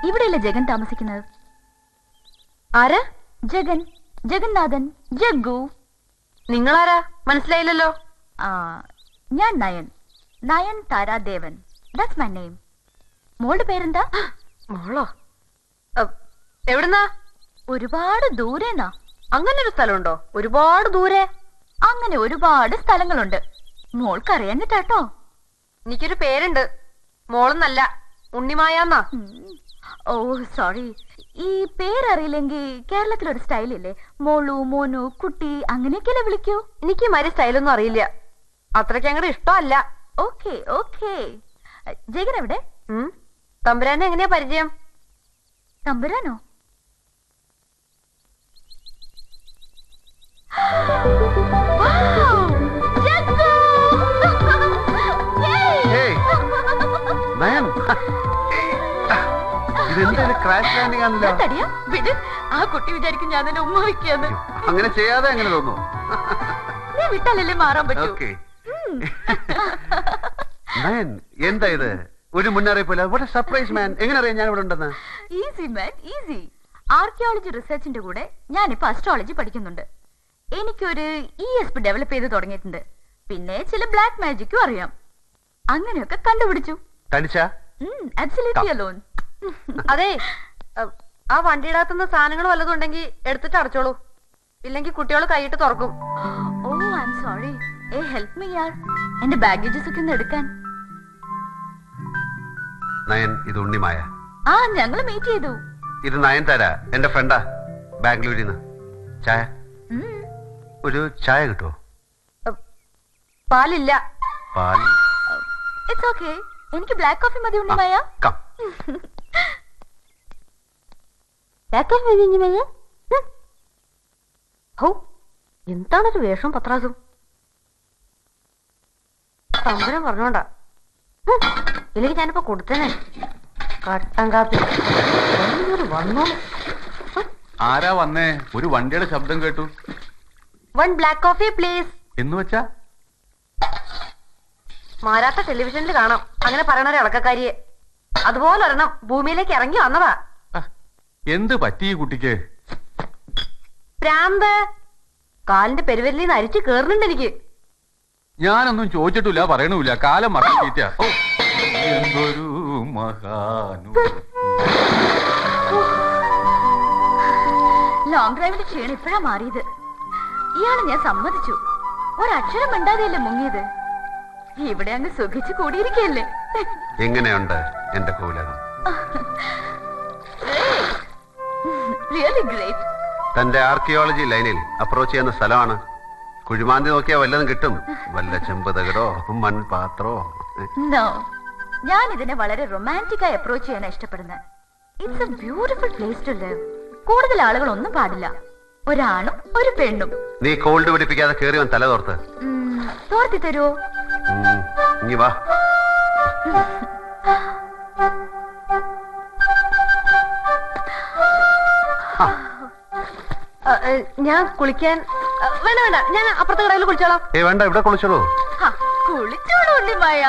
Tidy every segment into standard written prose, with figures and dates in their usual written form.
ഇവിടെയല്ലേ ജഗൻ താമസിക്കുന്നത്? ആരാ? ജഗൻ, ജഗന്നാഥൻ, ജഗ്ഗു. നിങ്ങളാരാ? മനസ്സിലായില്ലല്ലോ. ഞാൻ Nayan, Nayan Taradevan. That's my name. മോളുടെ പേരെന്താ? മോളോ? എവിടുന്നാ? ഒരുപാട് ദൂരെന്നാ. അങ്ങനെ ഒരു സ്ഥലമുണ്ടോ? ഒരുപാട് ദൂരെ? അങ്ങനെ ഒരുപാട് സ്ഥലങ്ങളുണ്ട്. മോൾക്കറിയാഞ്ഞിട്ടാട്ടോ. എനിക്കൊരു പേരുണ്ട്, മോളെന്നല്ല, ഉണ്ണിമായാന്നാ. ഓ സോറി. ഈ പേരറിയില്ലെങ്കിൽ കേരളത്തിലൊരു സ്റ്റൈലില്ലേ, മോളു, മോനു, കുട്ടി, അങ്ങനെയൊക്കെയല്ലേ വിളിക്കൂ? എനിക്ക് മാതിരി സ്റ്റൈലൊന്നും അറിയില്ല, അത്രയ്ക്ക് അങ്ങോട്ട് ഇഷ്ടമല്ല. Okay okay. ജഗൻ എവിടെ? തമ്പുരാനെ എങ്ങനെയാ പരിചയം? തമ്പുരാനോ? ആ കുട്ടി വിചാരിക്കും ഞാൻ തന്നെ ഉമ്മ വയ്ക്കാന്ന്. അങ്ങനെ ചെയ്യാതെ എങ്ങനെ തോന്നുന്നു? നീ വിട്ടാലല്ലേ മാറാൻ പറ്റൂ. എന്താ ഇത്? ഒരു മുന്നറിയിപ്പില്ല. വാട്ട് എ സർപ്രൈസ് മാൻ. എങ്ങനെ അറിയാം ഞാൻ ഇവിടെ ഉണ്ടെന്ന്? Easy man, easy. ആർക്കിയോളജി റിസർച്ചിന്റെ കൂടെ ഞാനിപ്പോ അസ്ട്രോളജി പഠിക്കുന്നുണ്ട്. എനിക്കൊരു ESP ഡെവലപ്പ് ചെയ്ത് തുടങ്ങിയിട്ടുണ്ട്. പിന്നെ ചില ബ്ലാക്ക് മാജിക്കും അറിയാം. അങ്ങനെയൊക്കെ കണ്ടുപിടിച്ചു. അതെ, ആ വണ്ടിയുടെ അകത്തുനിന്ന് സാധനങ്ങൾ വല്ലതും ഉണ്ടെങ്കിൽ എടുത്തിട്ട് അടച്ചോളൂ, ഇല്ലെങ്കിൽ കുട്ടികൾ കൈയിട്ട് തുറക്കും. Oh I am sorry. Help me യാർ. എന്റെ ബാഗേജസ് ഒക്കെ ഒന്ന് എടുക്കാൻ. നയൻ, ഇത് ഉണ്ണിമായ. ഞങ്ങള് മീറ്റ് ചെയ്തു. ഇത് നയൻതാര, എന്റെ ഫ്രണ്ടാ, ബാംഗ്ലൂരിൽ നിന്ന്. ചായ? ഒരു ചായ കിട്ടുമോ? പാലില്ല. പാൽ? It's okay. എനിക്ക് ബ്ലാക്ക് കോഫി മതി ഉണ്ണിമായ. എന്താണൊരു വേഷം പത്രാസും. തമ്പുരാൻ പറഞ്ഞോണ്ടാ, ഇല്ലെങ്കിൽ ഞാനിപ്പോ കൊടുത്തേനെ കട്ടൻ കാപ്പി. വന്നോ? ആരാ വന്നേ? ഒരു വണ്ടിയുടെ ശബ്ദം കേട്ടു. 1 ബ്ലാക്ക് കോഫി പ്ലീസ്. എന്ന് വെച്ചാ മാരാത്ത ടെലിവിഷനിൽ കാണാം അങ്ങനെ പറയണ ഒരു ഇളക്കക്കാരിയെ. അതുപോലെ ഒരെണ്ണം ഭൂമിയിലേക്ക് ഇറങ്ങി വന്നതാ. എന്ത് പറ്റി ഈ കുട്ടിക്ക്? പ്രാന്ത്. കാലിന്റെ പെരുവരിൽ നിന്ന് അരിച്ചു കേറുന്നുണ്ട് എനിക്ക്. ഞാനൊന്നും ചോദിച്ചിട്ടില്ല, പറയണമില്ല. കാലം മറക്കിട്ട എന്തൊരു മഹാനു. ലോങ് ഡ്രൈവിന്റെ ക്ഷീണം ഇപ്പഴാ മാറിയത്. ഇയാള് ഞാൻ സമ്മതിച്ചു. ഒരക്ഷരം മിണ്ടാതെയല്ലേ മുങ്ങിയത്. ഇവിടെ അങ്ങ് സുഖിച്ചു കൂടിയിരിക്കല്ലേ. എങ്ങനെയുണ്ട് എന്റെ കോലകം? Really great. തന്റെ ആർക്കിയോളജി ലൈനിൽ അപ്രോച്ച് ചെയ്യുന്ന സ്ഥലമാണ്. കുഴിമാന്തി നോക്കിയാൽ വല്ലതും കിട്ടും. വല്ല ചെമ്പുതകടോ മൺപാത്രോ. നോ, ഞാൻ ഇതിനെ വളരെ റൊമാൻറ്റിക് ആയി അപ്രോച്ച് ചെയ്യാൻ ഇഷ്ടപ്പെടുന്നത്. It's a beautiful place to live. കൂടുതൽ ആളുകൾ ഒന്നും പാടില്ല, ഒരാണും ഒരു പെണ്ണും. നീ കോൾഡ് പിടിപ്പിക്കാതെ കേറി വൻ തല തോർത്ത്. തോർത്തി തരുവോ? ഇനി വാ. ഞാൻ കുളിക്കാൻ വേണ്ട വേണ്ട, ഞാൻ അപ്പുറത്തെ കടയിൽ കുളിച്ചോളാം. വേണ്ട, ഇവിടെ കുളിച്ചോളൂ. കുളിച്ചോളൂ ഉണ്ണിമായ.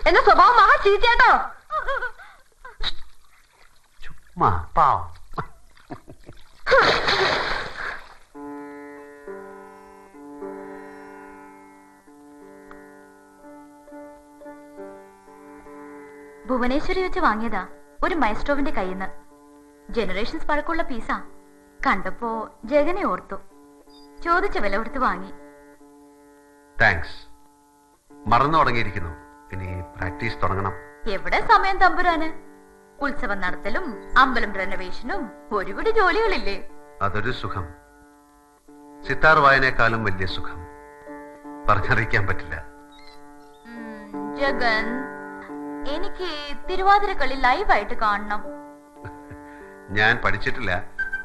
എന്റെ സ്വഭാവം മഹാ ചീച്ചേട്ടോ. ചുമ്മാ പാവം. ഭുവനേശ്വരി വെച്ച് വാങ്ങിയതാ, ഒരു മൈസ്ട്രോവിന്റെ കയ്യിന്ന്. ജനറേഷൻസ് പഴക്കമുള്ള പീസാ. കണ്ടപ്പോ ജഗനെ ഓർത്തു. ചോദിച്ച വില കൊടുത്ത് വാങ്ങി. താങ്ക്സ്. മറന്നു തുടങ്ങിയിരിക്കുന്നു. ഇനി പ്രാക്ടീസ് തുടങ്ങണം. എവിടെ സമയം തമ്പുരാന്? ഉത്സവം നടത്തലും അമ്പലം റെനോവേഷനും ഒരുപിടി ജോലികളില്ലേ? അതൊരു സുഖം. സിത്താർ വായനേക്കാളും വലിയ സുഖം പറഞ്ഞറിയിക്കാൻ പറ്റില്ല. ജഗൻ, എനിക്ക് തിരുവാതിരക്കളി ലൈവായിട്ട് കാണണം. ഞാൻ പഠിച്ചിട്ടില്ല.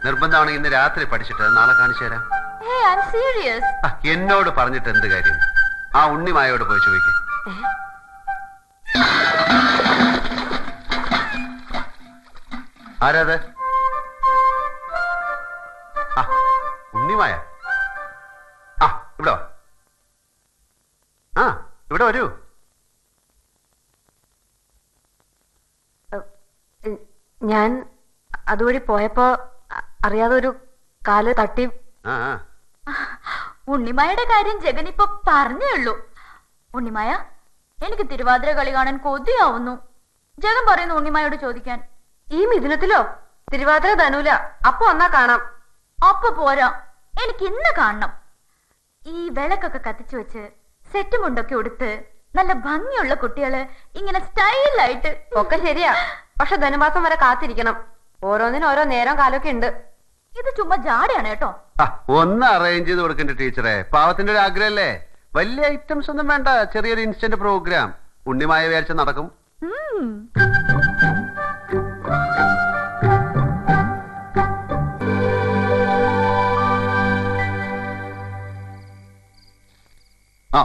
നിർബന്ധമാണെങ്കിൽ ഇന്ന് രാത്രി പഠിച്ചിട്ട് നാളെ കാണിച്ചു തരാം. Hey, I'm serious. എന്നോട് പറഞ്ഞിട്ട് എന്ത് കാര്യം? ആ ഉണ്ണിമായോട് പോയി ചോദിക്കും. ആരാത്? ആ, ഉണ്ണിമായ. ആ, ഇവിടെ വാ. ആ, ഇവിടെ വരൂ. ഞാൻ അതുവഴി പോയപ്പോ അറിയാതെ ഒരു കാല് തട്ടി. ആ, ഉണ്ണിമായുടെ കാര്യം ജഗൻ ഇപ്പൊ പറഞ്ഞേ ഉള്ളൂ. ഉണ്ണിമായ, എനിക്ക് തിരുവാതിര കളി കാണാൻ കൊതിയാവുന്നു. ജഗൻ പറയുന്നു ഉണ്ണിമായോട് ചോദിക്കാൻ. ഈ മിഥുനത്തിലോ? തിരുവാതിര ധനൂല. അപ്പൊ വന്നാ കാണാം. അപ്പൊ പോരാ, എനിക്ക് ഇന്ന് കാണണം. ഈ വിളക്കൊക്കെ കത്തിച്ചു വെച്ച് സെറ്റ് മുണ്ടൊക്കെ ഉടുത്ത് നല്ല ഭംഗിയുള്ള കുട്ടികള് ഇങ്ങനെ സ്റ്റൈലായിട്ട്. ഒക്കെ ശരിയാ, പക്ഷെ ധനുമാസം വരെ കാത്തിരിക്കണം. ഓരോന്നിനും ഓരോ നേരം കാലമൊക്കെ ഉണ്ട്. ഇത് ചുമ്മാ ജാടയാണ് കേട്ടോ. ഒന്ന് അറേഞ്ച് ചെയ്ത് കൊടുക്കണ്ട ടീച്ചറെ. പാവത്തിന്റെ ഒരു ആഗ്രഹല്ലേ. വലിയ ഐറ്റംസ് ഒന്നും വേണ്ട, ചെറിയൊരു ഇൻസ്റ്റന്റ് പ്രോഗ്രാം. ഉണ്ണിമായ വിചാരിച്ച നടക്കും. ആ,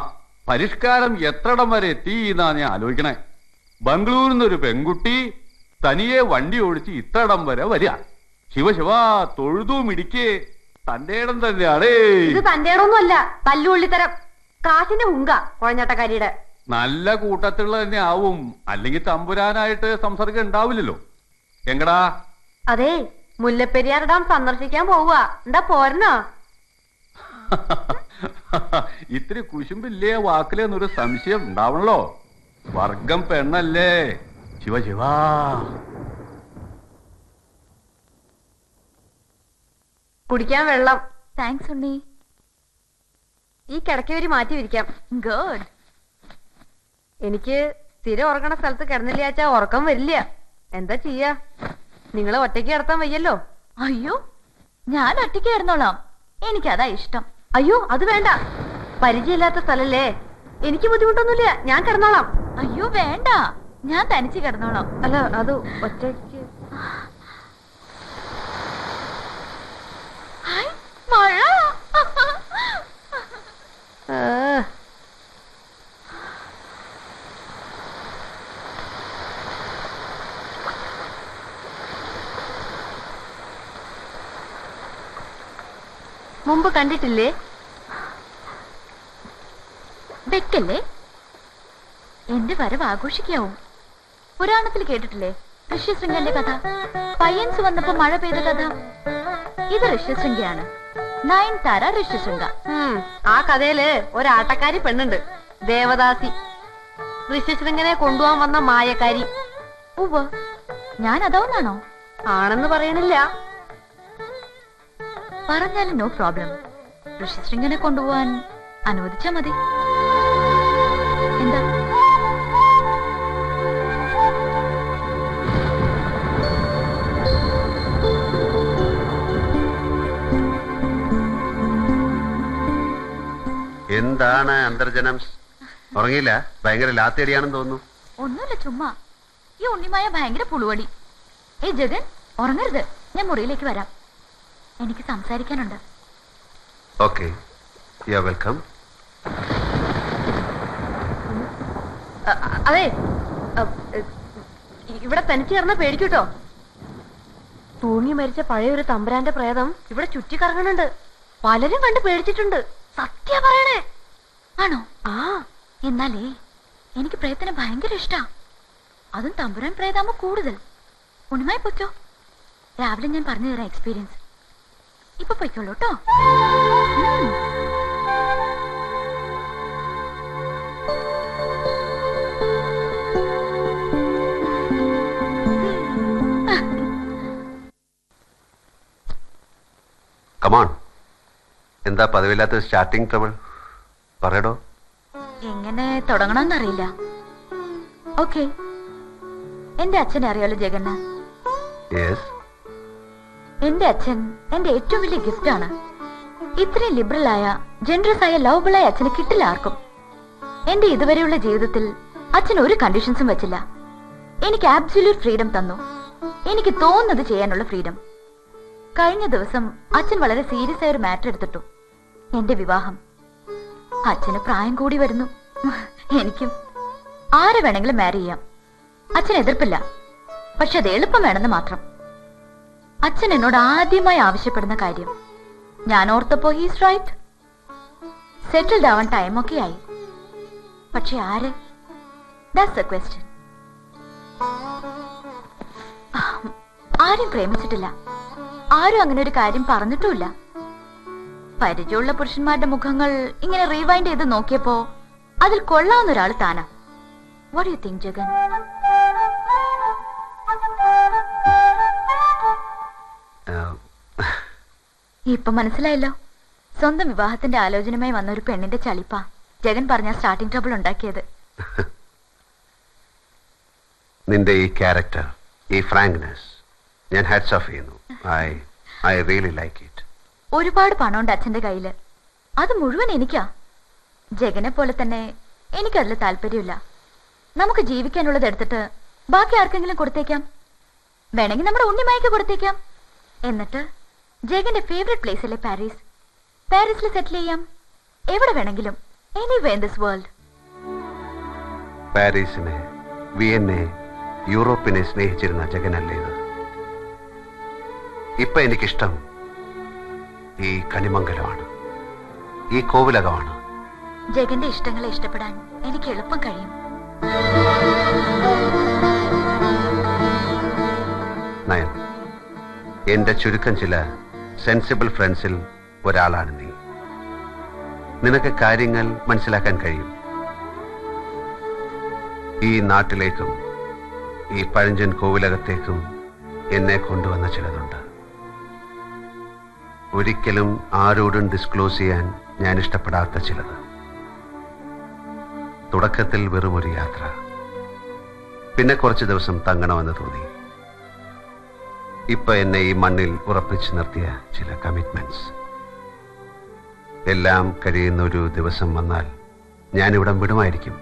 പരിഷ്കാരം എത്രടം വരെ എത്തി എന്നാ ഞാൻ ആലോചിക്കണേ. ബംഗളൂരിൽ നിന്നൊരു പെൺകുട്ടി തനിയെ വണ്ടി ഓടിച്ച് ഇത്രടം വരെ വരിക. ശിവശിവ, തൊഴുതും ഇടിക്കേ. തന്റെ ഇടം തന്നെയാണേ. ഇത് തന്റെ ഇടമൊന്നുമല്ല, തല്ലുള്ളിത്തരം. കാശിന്റെ ഹുങ്ക കുഴഞ്ഞാട്ടക്കാരിയുടെ. നല്ല കൂട്ടത്തിലുള്ള തന്നെ ആവും, അല്ലെങ്കിൽ തമ്പുരാനായിട്ട് സംസർഗം ഉണ്ടാവില്ലല്ലോ. എങ്കടാ? അതെ, മുല്ലപ്പെരിയാർ ഡാം സന്ദർശിക്കാൻ പോവുക. എന്താ പോരണോ? ഇത്തിരി കുശുമ്പില്ലേ വാക്കിലെന്നൊരു സംശയം ഉണ്ടാവണല്ലോ. വർഗം പെണ്ണല്ലേ. ശിവ. കുടിക്കാൻ വെള്ളം. താങ്ക്സ് ഉണ്ണി. ഈ കിടക്കവരി മാറ്റി വിരിക്കാം. ഗുഡ്. എനിക്ക് സ്ഥിരം ഉറങ്ങണ സ്ഥലത്ത് കിടന്നില്ലാച്ചാ ഉറക്കം വരില്ല. എന്താ ചെയ്യാ? നിങ്ങളെ ഒറ്റയ്ക്ക് കിടത്താൻ വയ്യല്ലോ. അയ്യോ, ഞാൻ ഒറ്റയ്ക്ക് കിടന്നോളാം. എനിക്കതാ ഇഷ്ടം. അയ്യോ, അത് വേണ്ട. പരിചയമില്ലാത്ത സ്ഥലല്ലേ. എനിക്ക് ബുദ്ധിമുട്ടൊന്നുമില്ല, ഞാൻ കിടന്നോളാം. അയ്യോ വേണ്ട, ഞാൻ തനിച്ച് കിടന്നോളാം. അല്ല, അത് ഒറ്റയ്ക്ക്. ഹായ്, മഴ. മുമ്പ് കണ്ടിട്ടില്ലേ? വെക്കല്ലേ, എന്റെ വരവ് ആഘോഷിക്കാവും. പുരാണത്തിൽ കേട്ടിട്ടില്ലേ ഋഷ്യശൃംഗന്റെ കഥ? പയ്യൻസ് വന്നപ്പോ മഴ പെയ്ത കഥ. ഇത് ഋഷ്യശൃംഗയാണ്. നയൻതാര ഋഷ്യശൃംഗ. ആ കഥയില് ഒരാട്ടക്കാരി പെണ്ണുണ്ട്, ദേവദാസി. ഋഷ്യശൃംഗനെ കൊണ്ടുപോകാൻ വന്ന മായക്കാരി. ഉവ്വ്, ഞാൻ അതാവുന്നാണോ? ആണെന്ന് പറയണില്ല. പറഞ്ഞാലും നോ പ്രോബ്ലം. ഋഷ്യശൃംഗനെ കൊണ്ടുപോവാൻ അനുവദിച്ചാ മതി. എന്താ? എന്താണ് അന്തർജനം? ഉറങ്ങിയില്ല? ഭയങ്കര ലാത്തിയടിയാണെന്ന് തോന്നുന്നു. ഒന്നുമില്ല, ചുമ്മാ. ഈ ഉണ്ണിമായ ഭയങ്കര പുളുവടി. ഏയ് ജഗൻ, ഉറങ്ങരുത്. ഞാൻ മുറിയിലേക്ക് വരാം. എനിക്ക് സംസാരിക്കാനുണ്ട്. Okay, you are welcome. അതെ, ഇവിടെ തനിച്ച് കിടന്ന പേടിക്കൂട്ടോ. തൂങ്ങി മരിച്ച പഴയ ഒരു തമ്പുരാന്റെ പ്രേതം ഇവിടെ ചുറ്റിക്കറങ്ങണുണ്ട്. പലരും കണ്ട് പേടിച്ചിട്ടുണ്ട്. സത്യ പറയണേ. ആണോ? ആ, എന്നാലേ എനിക്ക് പ്രേതത്തിനെ ഭയങ്കര ഇഷ്ടാ. അതും തമ്പുരാൻ പ്രേതാമോ കൂടുതൽ. ഉണ്ണിമായി പൊയ്ക്കോ. രാവിലെ ഞാൻ പറഞ്ഞു തരാം എക്സ്പീരിയൻസ്. ഇപ്പൊ പൊയ്ക്കോളൂ കേട്ടോ. കമോൺ. എന്താ പതിവില്ലാത്ത സ്റ്റാർട്ടിങ് ട്രബിൾ? പറയടോ. എങ്ങനെ തുടങ്ങണമെന്നറിയില്ല. ഓക്കെ, എന്റെ അച്ഛനെ അറിയാലോ ജഗന്ന? യെസ്. എന്റെ അച്ഛൻ എന്റെ ഏറ്റവും വലിയ ഗിഫ്റ്റ് ആണ്. ഇത്രയും ലിബറലായ ജനറസ് ആയ ലവബിളായ അച്ഛനെ കിട്ടില്ല ആർക്കും. എന്റെ ഇതുവരെയുള്ള ജീവിതത്തിൽ അച്ഛൻ ഒരു കണ്ടീഷൻസും വെച്ചില്ല. എനിക്ക് ആബ്സല്യൂട്ട് ഫ്രീഡം തന്നു. എനിക്ക് തോന്നുന്നത് ചെയ്യാനുള്ള ഫ്രീഡം. കഴിഞ്ഞ ദിവസം അച്ഛൻ വളരെ സീരിയസ് ആയ ഒരു മാറ്റർ എടുത്തിട്ടു. എന്റെ വിവാഹം. അച്ഛന് പ്രായം കൂടി വരുന്നു. എനിക്കും ആരെ വേണമെങ്കിലും മാരി ചെയ്യാം. അച്ഛൻ എതിർപ്പില്ല. പക്ഷെ അത് എളുപ്പം വേണമെന്ന് മാത്രം. അച്ഛൻ എന്നോട് ആദ്യമായി ആവശ്യപ്പെടുന്ന കാര്യം ഞാൻ ഓർത്തപ്പോ ഹീസ് റൈറ്റ്, സെറ്റിൽഡ് ആവാൻ ടൈമൊക്കെ ആയി. പക്ഷെ ആര്? That's A question. ആരും പ്രേമിച്ചിട്ടില്ല. ആരും അങ്ങനെ ഒരു കാര്യം പറഞ്ഞിട്ടുമില്ല. പരിചയമുള്ള പുരുഷന്മാരുടെ മുഖങ്ങൾ ഇങ്ങനെ റീവൈൻഡ് ചെയ്ത് നോക്കിയപ്പോ അതിൽ കൊള്ളാവുന്ന ഒരാൾ താനാ. What you think Jagan? ഇപ്പൊ മനസ്സിലായല്ലോ. സ്വന്തം വിവാഹത്തിന്റെ ആലോചനയുമായി വന്ന ഒരു പെണ്ണിന്റെ ചളിപ്പാ ജഗൻ പറഞ്ഞ സ്റ്റാർട്ടിംഗ് ട്രബിൾ ഉണ്ടാക്കിയത്. നിന്റെ ഈ ക്യാരക്ടർ, ഈ ഫ്രാങ്ക്നെസ് ഞാൻ ഹാറ്റ്സ് ഓഫ് ചെയ്യുന്നു. I really like it. ഒരുപാട് പണമുണ്ട് അച്ഛന്റെ കയ്യില്. അത് മുഴുവൻ എനിക്കാ. ജഗനെ പോലെ തന്നെ എനിക്കതിൽ താല്പര്യമില്ല. നമുക്ക് ജീവിക്കാനുള്ളത് എടുത്തിട്ട് ബാക്കി ആർക്കെങ്കിലും കൊടുത്തേക്കാം. വേണമെങ്കിൽ നമ്മുടെ ഉണ്ണിമായ്ക്ക് കൊടുത്തേക്കാം. എന്നിട്ട് ജഗന്റെ ഫേവറേറ്റ് പ്ലേസിലെ പാരീസ്, പാരീസിൽ സെറ്റിൽ ചെയ്യാം. എവിടെ വേണമെങ്കിലും, എനിവേ ഇൻ ദിസ് വേൾഡ്. പാരീസിനെ, വിയന്നെ, യൂറോപ്പിനെ സ്നേഹിച്ചിരുന്ന ജഗനല്ലേ ഇത്? ഇപ്പൊ എനിക്കിഷ്ടം ഈ കണിമംഗലമാണ്, ഈ കോവിലകമാണ്. ജഗന്റെ ഇഷ്ടങ്ങളെ ഇഷ്ടപ്പെടാൻ എനിക്ക് എളുപ്പം കഴിയും. നയൻ, എന്റെ ചുരുക്കം ചില സെൻസിബിൾ ഫ്രണ്ട്സിൽ ഒരാളാണ് നീ. നിനക്ക് കാര്യങ്ങൾ മനസ്സിലാക്കാൻ കഴിയും. ഈ നാട്ടിലേക്കും ഈ പഴഞ്ചൻ കോവിലകത്തേക്കും എന്നെ കൊണ്ടുവന്ന ചിലതുണ്ട്. ഒരിക്കലും ആരോടും ഡിസ്ക്ലോസ് ചെയ്യാൻ ഞാൻ ഇഷ്ടപ്പെടാത്ത ചിലത്. തുടക്കത്തിൽ വെറും ഒരു യാത്ര, പിന്നെ കുറച്ച് ദിവസം തങ്ങണമെന്ന് തോന്നി. ഇപ്പൊ എന്നെ ഈ മണ്ണിൽ ഉറപ്പിച്ചു നിർത്തിയ ചില കമ്മിറ്റ്മെന്റ്സ്. എല്ലാം കഴിയുന്ന ഒരു ദിവസം വന്നാൽ ഞാനിവിടം വിടുമായിരിക്കും.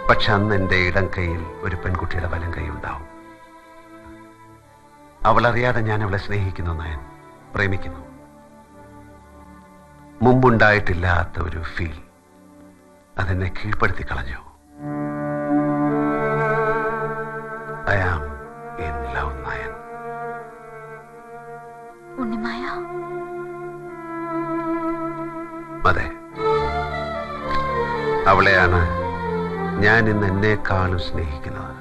പക്ഷെ അന്ന് എൻ്റെ ഇടം കൈയിൽ ഒരു പെൺകുട്ടിയുടെ വലം കൈ ഉണ്ടാവും. അവളറിയാതെ ഞാൻ അവളെ സ്നേഹിക്കുന്നു, നയൻ, പ്രേമിക്കുന്നു. മുമ്പുണ്ടായിട്ടില്ലാത്ത ഒരു ഫീൽ അതെന്നെ കീഴ്പ്പെടുത്തി കളഞ്ഞു. I am in love, Nayan. Unnimaya, അതെ, അവളെയാണ് ഞാൻ ഇന്ന് എന്നെക്കാളും സ്നേഹിക്കുന്നത്.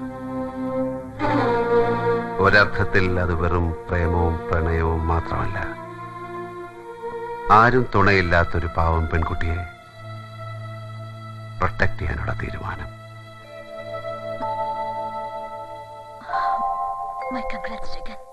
ഒരർത്ഥത്തിൽ അത് വെറും പ്രേമവും പ്രണയവും മാത്രമല്ല. ആരും തുണയില്ലാത്തൊരു പാവം പെൺകുട്ടിയെ പ്രൊട്ടക്ട് ചെയ്യാനുള്ള തീരുമാനം. my congrats, Jagan.